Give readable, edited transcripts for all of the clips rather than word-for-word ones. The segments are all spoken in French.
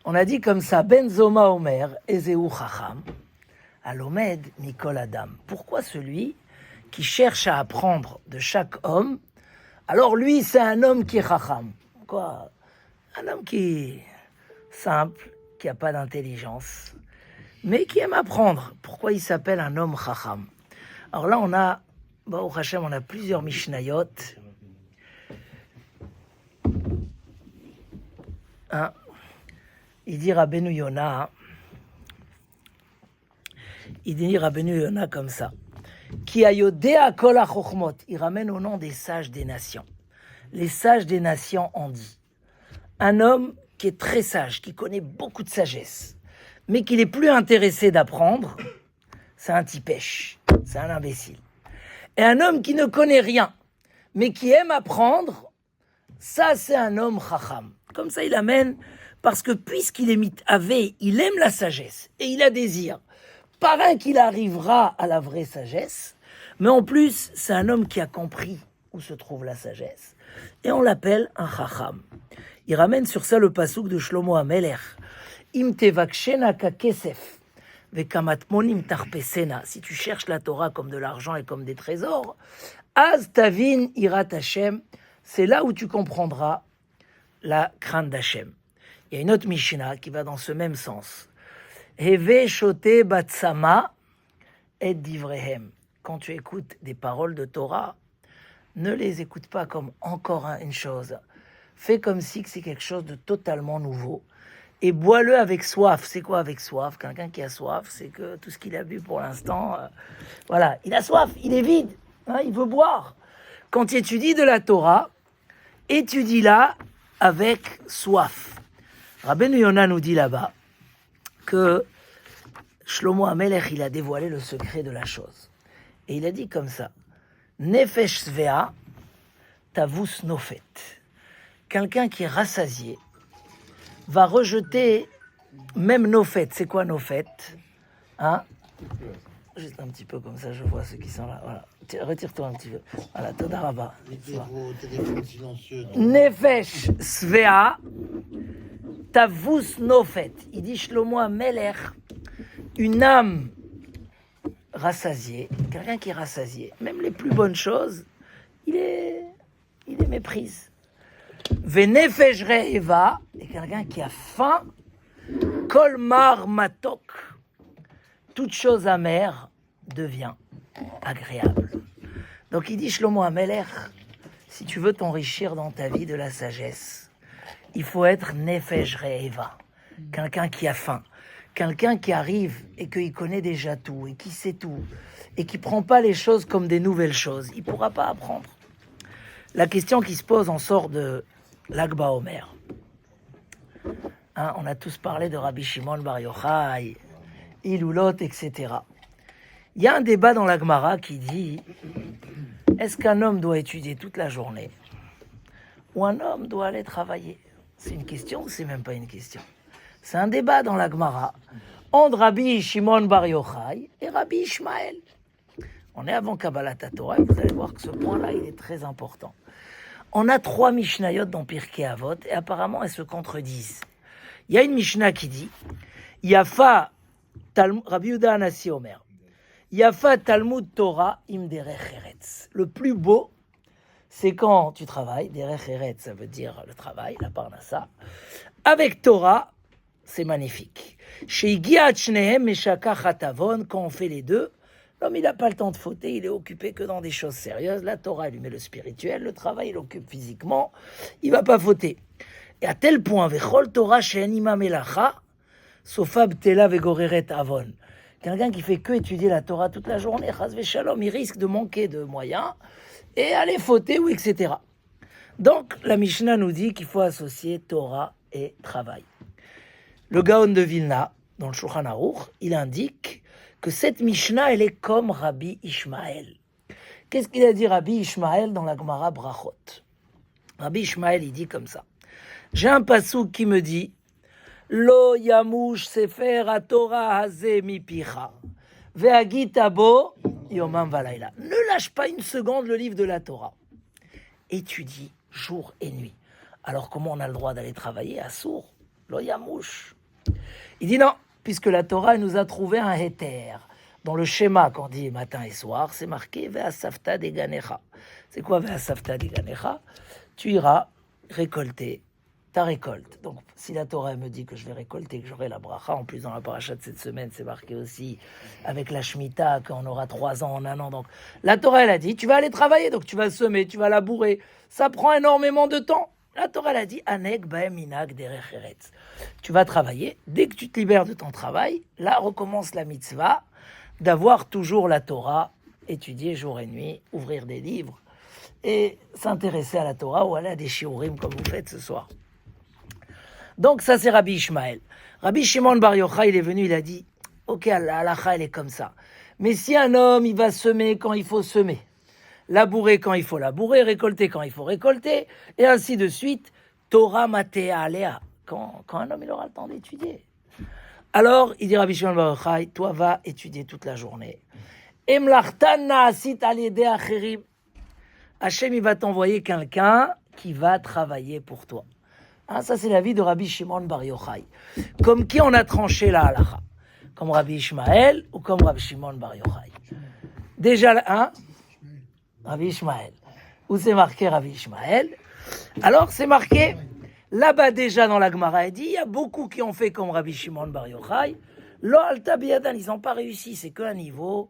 On a dit comme ça, Ben Zoma Omer, Ezeu Chacham, Alomed Mikol Adam. Pourquoi celui qui cherche à apprendre de chaque homme, alors lui, c'est un homme qui est Chacham. Quoi? Un homme qui est simple, qui n'a pas d'intelligence, mais qui aime apprendre. Pourquoi il s'appelle un homme Chacham? Alors là, on a, au Hachem, on a plusieurs Mishnayot. Hein? Il dit Rabbeinu Yona, comme ça. Qui a yodea kol ha-chokhmot. Il ramène au nom des sages des nations. Les sages des nations ont dit. Un homme qui est très sage, qui connaît beaucoup de sagesse, mais qui n'est plus intéressé d'apprendre, c'est un tipèche, c'est un imbécile. Et un homme qui ne connaît rien, mais qui aime apprendre, ça c'est un homme chacham. Comme ça il amène, parce que puisqu'il est mitavé, il aime la sagesse, et il a désir, par un qu'il arrivera à la vraie sagesse, mais en plus c'est un homme qui a compris où se trouve la sagesse, et on l'appelle un chacham. Il ramène sur ça le pasouk de Shlomo HaMelech. Im tevakshena ka kesef, vekamatmonim tarpesena. Si tu cherches la Torah comme de l'argent et comme des trésors, az tavin irat Hashem, c'est là où tu comprendras la crainte d'Hashem. Il y a une autre Mishnah qui va dans ce même sens. Heve shote batsama et divrehem. Quand tu écoutes des paroles de Torah, ne les écoute pas comme encore une chose. Fais comme si c'est quelque chose de totalement nouveau. Et bois-le avec soif. C'est quoi avec soif? Quelqu'un qui a soif, c'est que tout ce qu'il a bu pour l'instant, voilà, il a soif, il est vide, hein, il veut boire. Quand tu étudies de la Torah, étudie-la avec soif. Rabbeinu Yona nous dit là-bas que Shlomo HaMelech, il a dévoilé le secret de la chose. Et il a dit comme ça, Nefesh svea tavus nofet. Quelqu'un qui est rassasié va rejeter même nos fêtes. C'est quoi nos fêtes? Hein? Juste un petit peu comme ça, je vois ceux qui sont là. Voilà. Retire-toi un petit peu. Voilà, Toda Rabba. Nefesh svea tavus nofet. Il dit Shlomo HaMelech, une âme rassasiée, quelqu'un qui est rassasié, même les plus bonnes choses, il les méprise. Venefesh re'eva, et quelqu'un qui a faim, kol mar matok, toute chose amère devient agréable. Donc il dit Shlomo HaMelech, si tu veux t'enrichir dans ta vie de la sagesse, il faut être nefesh re'eva, quelqu'un qui a faim, quelqu'un qui arrive et qu'il connaît déjà tout, et qui sait tout, et qui prend pas les choses comme des nouvelles choses, il pourra pas apprendre. La question qui se pose en sort de Lag BaOmer. Hein, on a tous parlé de Rabbi Shimon Bar Yochai, Ilulot, etc. Il y a un débat dans la Gemara qui dit, est-ce qu'un homme doit étudier toute la journée ou un homme doit aller travailler? C'est une question ou c'est même pas une question? C'est un débat dans la Gemara entre Rabbi Shimon Bar Yochai et Rabbi Ishmael. On est avant Kabbalat Torah et vous allez voir que ce point-là, il est très important. On a 3 Mishnayot dans Pirkei Avot et apparemment elles se contredisent. Il y a une Mishnah qui dit Yafa Rabbi Yehuda Hanassi Omer Yafa Talmud Torah im derech eretz. Le plus beau, c'est quand tu travailles. Derech eretz, ça veut dire le travail, la parnassa. Avec Torah, c'est magnifique. Sheigiat shnehem meshakach hatavon, quand on fait les deux, l'homme, il n'a pas le temps de fauter, il est occupé que dans des choses sérieuses. La Torah, elle lui met le spirituel, le travail, il l'occupe physiquement, il ne va pas fauter. Et à tel point, Vechol Torah she'enima melacha, sofab tela vegoreret avon. Quelqu'un qui fait que étudier la Torah toute la journée, chas v'shalom, il risque de manquer de moyens et aller fauter, ou etc. Donc, la Mishnah nous dit qu'il faut associer Torah et travail. Le Gaon de Vilna, dans le Shulchan Aruch, il indique que cette Mishnah, elle est comme Rabbi Ishmael. Qu'est-ce qu'il a dit Rabbi Ishmael dans la Gemara Brachot? Rabbi Ishmael, il dit comme ça. J'ai un passouk qui me dit Lo yamush sefer ha-Torah hazeh mipicha ve'agita bo yomam valayla. Ne lâche pas une seconde le livre de la Torah. Étudie jour et nuit. Alors comment on a le droit d'aller travailler à sourd? Lo yamush. Il dit non, puisque la Torah elle nous a trouvé un héter. Dans le schéma qu'on dit matin et soir, c'est marqué Ve'asafta deganecha. C'est quoi Ve'asafta deganecha? Tu iras récolter ta récolte. Donc, si la Torah me dit que je vais récolter, que j'aurai la bracha, en plus dans la paracha de cette semaine, c'est marqué aussi avec la Shemitah qu'on aura 3 ans en un an. Donc, la Torah, elle a dit, tu vas aller travailler, donc tu vas semer, tu vas labourer. Ça prend énormément de temps. La Torah, elle a dit, Anek baem minak derech eretz. Tu vas travailler. Dès que tu te libères de ton travail, là recommence la mitzvah d'avoir toujours la Torah, étudier jour et nuit, ouvrir des livres et s'intéresser à la Torah ou aller à des shiurim comme vous faites ce soir. Donc ça c'est Rabbi Ishmael. Rabbi Shimon Bar Yochai, il est venu, il a dit, ok, la halakha elle est comme ça. Mais si un homme, il va semer quand il faut semer, labourer quand il faut labourer, récolter quand il faut récolter, et ainsi de suite, Torah matea alea, quand un homme il aura le temps d'étudier. Alors, il dit Rabbi Shimon Bar Yochai, toi va étudier toute la journée. Emlachtan na'asit al yedei acherim. Hachem, il va t'envoyer quelqu'un qui va travailler pour toi. Hein, ça, c'est l'avis de Rabbi Shimon Bar Yochai. Comme qui on a tranché la halakha? Comme Rabbi Ishmael ou comme Rabbi Shimon Bar Yochai? Déjà, hein? Rabbi Ishmael. Où c'est marqué Rabbi Ishmael? Alors, c'est marqué, là-bas déjà dans la Gemara, il dit, il y a beaucoup qui ont fait comme Rabbi Shimon Bar Yochai. Lo alta biyadan, ils n'ont pas réussi. C'est qu'un niveau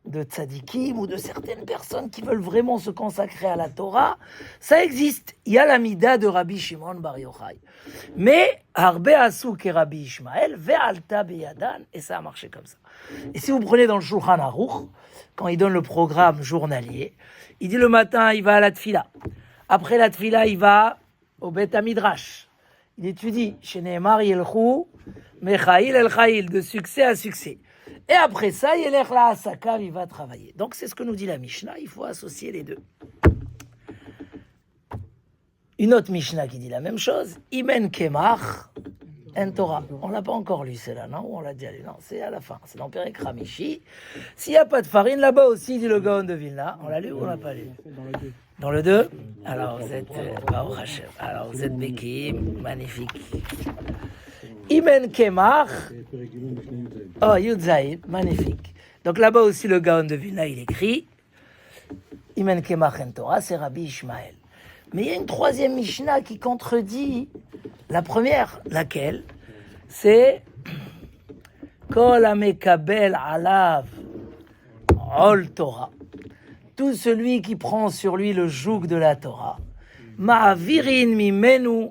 de tzadikim ou de certaines personnes qui veulent vraiment se consacrer à la Torah. Ça existe. Il y a la mida de Rabbi Shimon Bar Yochai. Mais Harbe Asuk et Rabbi Ishmael, ve alta biyadan, et ça a marché comme ça. Et si vous prenez dans le Shulchan Aruch, quand il donne le programme journalier, il dit le matin, il va à la tfila. Après la tfila, il va au Bet Midrash. Il étudie chez Nehemar Yelchou, Mechaïl El Chaïl, de succès à succès. Et après ça, Yelech la Asaka, il va travailler. Donc c'est ce que nous dit la Mishnah, il faut associer les deux. Une autre Mishnah qui dit la même chose, Imen Kemach en Torah. On l'a pas encore lu, c'est là, non? Ou on l'a déjà lu? Non, c'est à la fin, c'est dans Perek Ramishi. S'il n'y a pas de farine, là-bas aussi, dit le Gaon de Vilna. On l'a lu ou on l'a pas lu? Dans le 2. Alors vous êtes Baruch Hashem. Alors vous êtes Bekim, magnifique. Imen Kemach. Oh, Yudzaïd, magnifique. Donc là-bas aussi, le Gaon de Vilna, il écrit Imen Kemach en Torah, c'est Rabbi Ishmael. Mais il y a une troisième Mishnah qui contredit la première, laquelle? C'est Kol Amekabel Alav Ol Torah. Tout celui qui prend sur lui le joug de la Torah. Ma'avirin mimenu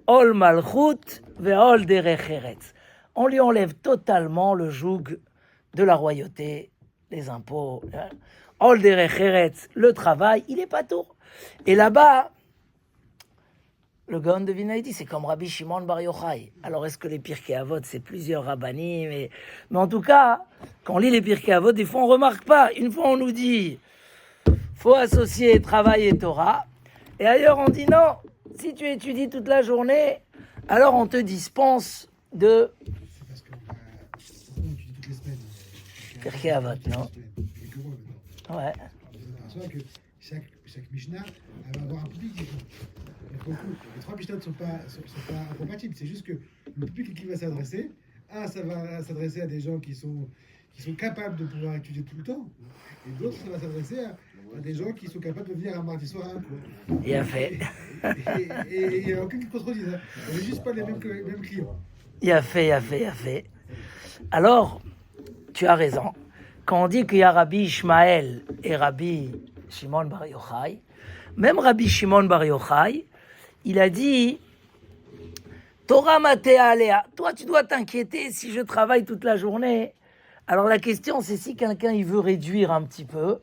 ol malchut ve'ol derech eretz. On lui enlève totalement le joug de la royauté, les impôts. Ol derech eretz, le travail, il est pas tout. Et là-bas, le Gaon de Vilna dit, c'est comme Rabbi Shimon Bar Yochai. Alors, est-ce que les Pirkei Avot, c'est plusieurs rabbanim? Mais en tout cas, quand on lit les Pirkei Avot, des fois, on ne remarque pas. Une fois, on nous dit, faut associer travail et Torah. Et ailleurs, on dit non. Si tu étudies toute la journée, alors on te dispense de... C'est parce qu'on étudie toutes les semaines. Pirkei Avot, non? Ouais. On s'aperçoit que chaque Mishnah, elle va avoir un public différent. Les 3 Mishnah ne sont pas incompatibles. C'est juste que le public qui va s'adresser, ça va s'adresser à des gens qui sont capables de pouvoir étudier tout le temps. Et d'autres, ça va s'adresser à des gens qui sont capables de venir un mardi soir à un cours. Il a fait. Et il n'y a aucun qui contredit ça. On n'est juste pas les mêmes clients. Il a fait. Alors, tu as raison. Quand on dit qu'il y a Rabbi Ishmael et Rabbi Shimon Bar Yochai, même Rabbi Shimon Bar Yochai, il a dit Torah matea alea. Toi, tu dois t'inquiéter si je travaille toute la journée. Alors la question, c'est si quelqu'un il veut réduire un petit peu,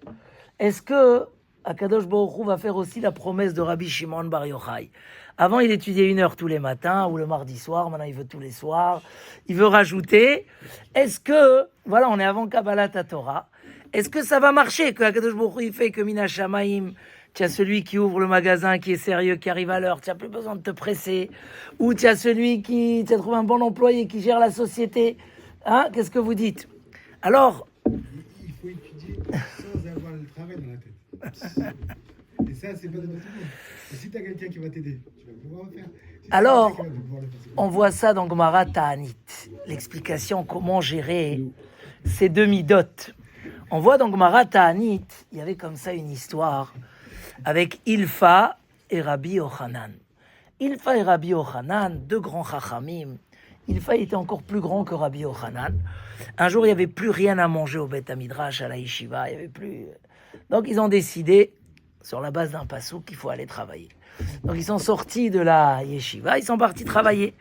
est-ce que Akadosh Baruch Hu va faire aussi la promesse de Rabbi Shimon Bar Yochai? Avant, il étudiait 1 heure tous les matins ou le mardi soir. Maintenant, il veut tous les soirs. Il veut rajouter. Est-ce que, voilà, on est avant Kabbalat Torah. Est-ce que ça va marcher? Que Akadosh Baruch Hu il fait que Mina Shamaim, tu as celui qui ouvre le magasin, qui est sérieux, qui arrive à l'heure, tu n'as plus besoin de te presser. Ou tu as celui qui, tu as trouvé un bon employé, qui gère la société. Hein? Qu'est-ce que vous dites? Alors... Il faut étudier sans avoir le travail dans la tête. Et ça, c'est pas de tout le monde. Et si tu as quelqu'un qui va t'aider, tu vas pouvoir le faire. Alors, Quelqu'un de pouvoir le faire, c'est on voit ça dans Gemara Ta'anit, l'explication comment gérer ces demi-dots. On voit dans Gemara Ta'anit, il y avait comme ça une histoire avec Ilfa et Rabbi Yochanan. Ilfa et Rabbi Yochanan, deux grands chachamim. Ilfa était encore plus grand que Rabbi Yochanan. Un jour, il n'y avait plus rien à manger au Beth Midrash, à la Yeshiva, il y avait plus. Donc, ils ont décidé, sur la base d'un passouk, qu'il faut aller travailler. Donc, ils sont sortis de la Yeshiva, ils sont partis travailler.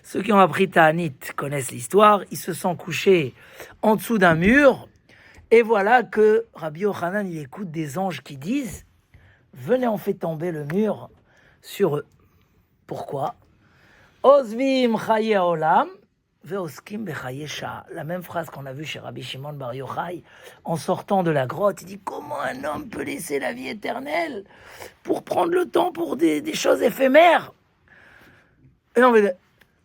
Ceux qui ont appris Ta'anit connaissent l'histoire. Ils se sont couchés en dessous d'un mur. Et voilà que Rabbi Yochanan, il écoute des anges qui disent « Venez, on fait tomber le mur sur eux. » Pourquoi ? Ozvim chaye olam veoskim bechaye sha'a. La même phrase qu'on a vue chez Rabbi Shimon Bar Yochai en sortant de la grotte. Il dit comment un homme peut laisser la vie éternelle pour prendre le temps pour des choses éphémères. Et on veut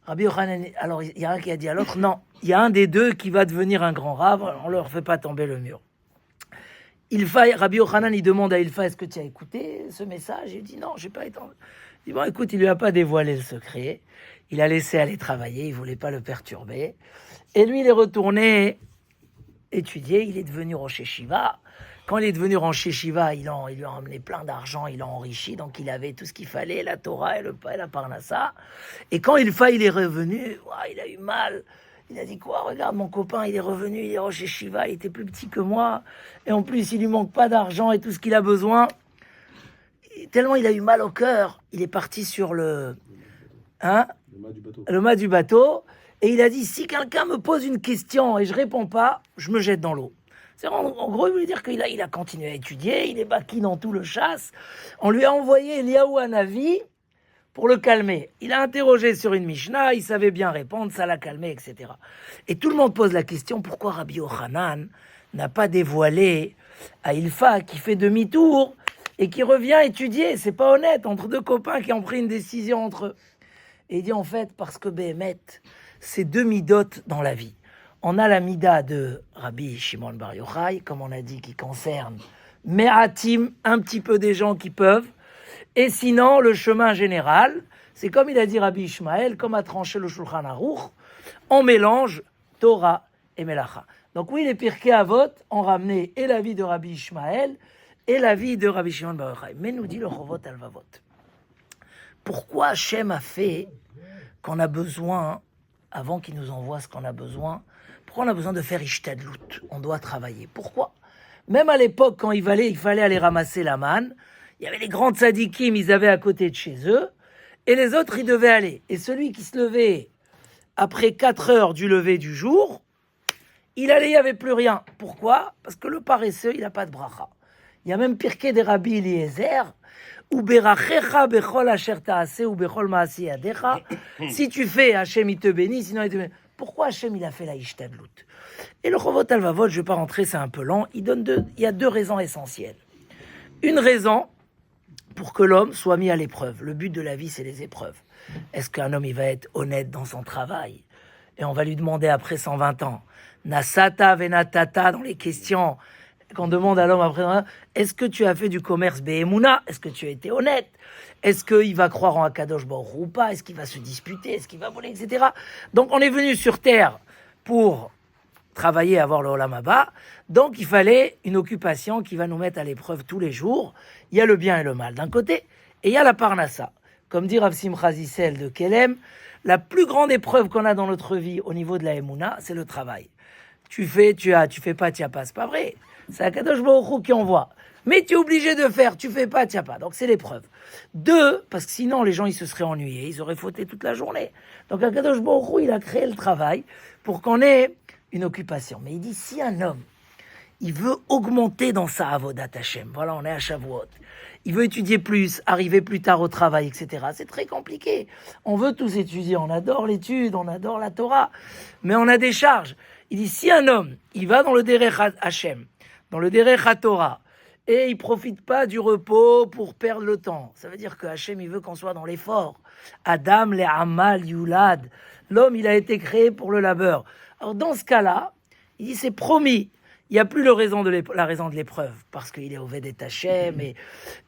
Rabbi Yochanan, alors il y a un qui a dit à l'autre non, il y a un des deux qui va devenir un grand rave, on leur fait pas tomber le mur. Rabbi Yochanan, il demande à Ilfa, est-ce que tu as écouté ce message? Il dit non, j'ai pas été. Il dit bon, écoute, il lui a pas dévoilé le secret. Il a laissé aller travailler, il voulait pas le perturber. Et lui, il est retourné étudier, il est devenu Rosh Yeshiva. Quand il est devenu Rosh Yeshiva, il lui a ramené plein d'argent, il l'a enrichi, donc il avait tout ce qu'il fallait, la Torah et la Parnassa. Et quand il est revenu, il a eu mal. Il a dit quoi? Regarde, mon copain, il est revenu, il est Rosh Yeshiva, il était plus petit que moi. Et en plus, il lui manque pas d'argent et tout ce qu'il a besoin. Et tellement il a eu mal au cœur, il est parti sur le mât du bateau. Et il a dit, si quelqu'un me pose une question et je réponds pas, je me jette dans l'eau. En gros, il voulait dire qu'il a continué à étudier, il est baki dans tout le chasse. On lui a envoyé Eliyahu Hanavi pour le calmer. Il a interrogé sur une Mishnah, il savait bien répondre, ça l'a calmé, etc. Et tout le monde pose la question, pourquoi Rabbi Yochanan n'a pas dévoilé à Ilfa qui fait demi-tour et qui revient étudier? C'est pas honnête, entre deux copains qui ont pris une décision entre eux. Et il dit en fait, parce que Béhémet, c'est deux midotes dans la vie. On a la mida de Rabbi Shimon Bar Yochai, comme on a dit, qui concerne Me'atim, un petit peu des gens qui peuvent. Et sinon, le chemin général, c'est comme il a dit Rabbi Ishmael, comme a tranché le Shulchan Aruch, on mélange Torah et Melacha. Donc oui, les Pirkei Avot ont ramené et la vie de Rabbi Ishmael et la vie de Rabbi Shimon Bar Yochai. Mais nous dit le Chovot Alvavot, pourquoi Hachem a fait qu'on a besoin, avant qu'il nous envoie ce qu'on a besoin, pourquoi on a besoin de faire Ishtadlut? On doit travailler. Pourquoi? Même à l'époque, quand il fallait aller ramasser la manne, il y avait les grands tzadikim, ils avaient à côté de chez eux, et les autres, ils devaient aller. Et celui qui se levait après 4 heures du lever du jour, il allait, il n'y avait plus rien. Pourquoi? Parce que le paresseux, il n'a pas de bracha. Il y a même Pirkei des Rabbi Eliezer, ou berachecha bechol asher ta'aseh ou bechol ma'asi yadecha. Si tu fais, Hachem, il te bénit, sinon il te bénit. Pourquoi Hachem, il a fait la Ishtadlut? Et le Chovot Alvavot, je ne vais pas rentrer, c'est un peu lent, il y a 2 raisons essentielles. Une raison, pour que l'homme soit mis à l'épreuve. Le but de la vie, c'est les épreuves. Est-ce qu'un homme, il va être honnête dans son travail? Et on va lui demander après 120 ans, Nasata venatata, dans les questions qu'on demande à l'homme après, est-ce que tu as fait du commerce Be'emouna? Est-ce que tu as été honnête? Est-ce qu'il va croire en Akadosh Baruch Hu ou pas? Est-ce qu'il va se disputer? Est-ce qu'il va voler, etc. Donc on est venu sur Terre pour travailler, avoir le Olam Haba. Donc il fallait une occupation qui va nous mettre à l'épreuve tous les jours. Il y a le bien et le mal d'un côté, et il y a la Parnassa. Comme dit Rav Simcha Zissel de Kelem, la plus grande épreuve qu'on a dans notre vie au niveau de la Emouna, c'est le travail. Tu fais pas, tu as pas, c'est pas vrai. C'est Akadosh Baruch Hu qui envoie. Mais tu es obligé de faire, tu fais pas, tu as pas. Donc c'est l'épreuve. 2, parce que sinon les gens ils se seraient ennuyés, ils auraient fauté toute la journée. Donc Akadosh Baruch Hu, il a créé le travail pour qu'on ait une occupation. Mais il dit, si un homme, il veut augmenter dans sa avodat Hashem, voilà, on est à Shavuot, il veut étudier plus, arriver plus tard au travail, etc. C'est très compliqué. On veut tous étudier, on adore l'étude, on adore la Torah, mais on a des charges. Il dit, si un homme, il va dans le Derech Hashem, dans le Derech HaTorah, et il profite pas du repos pour perdre le temps, ça veut dire que Hashem, il veut qu'on soit dans l'effort. Adam, le Amal, Yulad, l'homme, il a été créé pour le labeur. Alors dans ce cas-là, il dit, c'est promis, il n'y a plus la raison de l'épreuve, parce qu'il est au Vedet Hashem.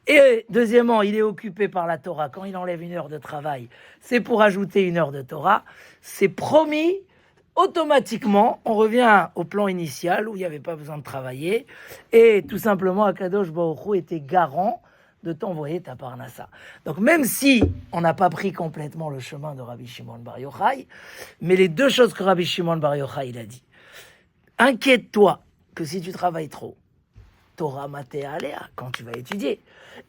Et deuxièmement, il est occupé par la Torah. Quand il enlève une heure de travail, c'est pour ajouter une heure de Torah. C'est promis, automatiquement, on revient au plan initial où il n'y avait pas besoin de travailler. Et tout simplement, Akadosh Baruch Hu était garant de t'envoyer ta parnassa. Donc même si on n'a pas pris complètement le chemin de Rabbi Shimon Bar Yochai, mais les deux choses que Rabbi Shimon Bar Yochai il a dit, inquiète-toi que si tu travailles trop, t'auras maté aléa quand tu vas étudier.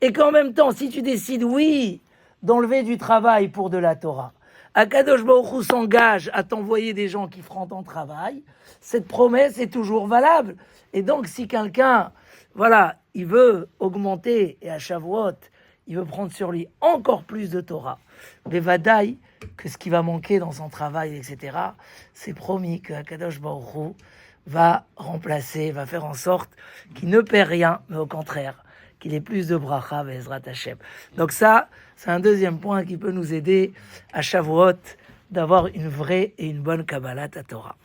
Et qu'en même temps, si tu décides, oui, d'enlever du travail pour de la Torah, Akadosh Baruch Hu s'engage à t'envoyer des gens qui feront ton travail, cette promesse est toujours valable. Et donc, si quelqu'un, voilà, il veut augmenter, et à Shavuot, il veut prendre sur lui encore plus de Torah, mais vadaï, que ce qui va manquer dans son travail, etc., c'est promis que Akadosh Baruch Hu va remplacer, va faire en sorte qu'il ne perd rien, mais au contraire, qu'il ait plus de bracha, Bezrat Hashem. Donc ça, c'est un deuxième point qui peut nous aider à Shavuot d'avoir une vraie et une bonne Kabbalat à Torah.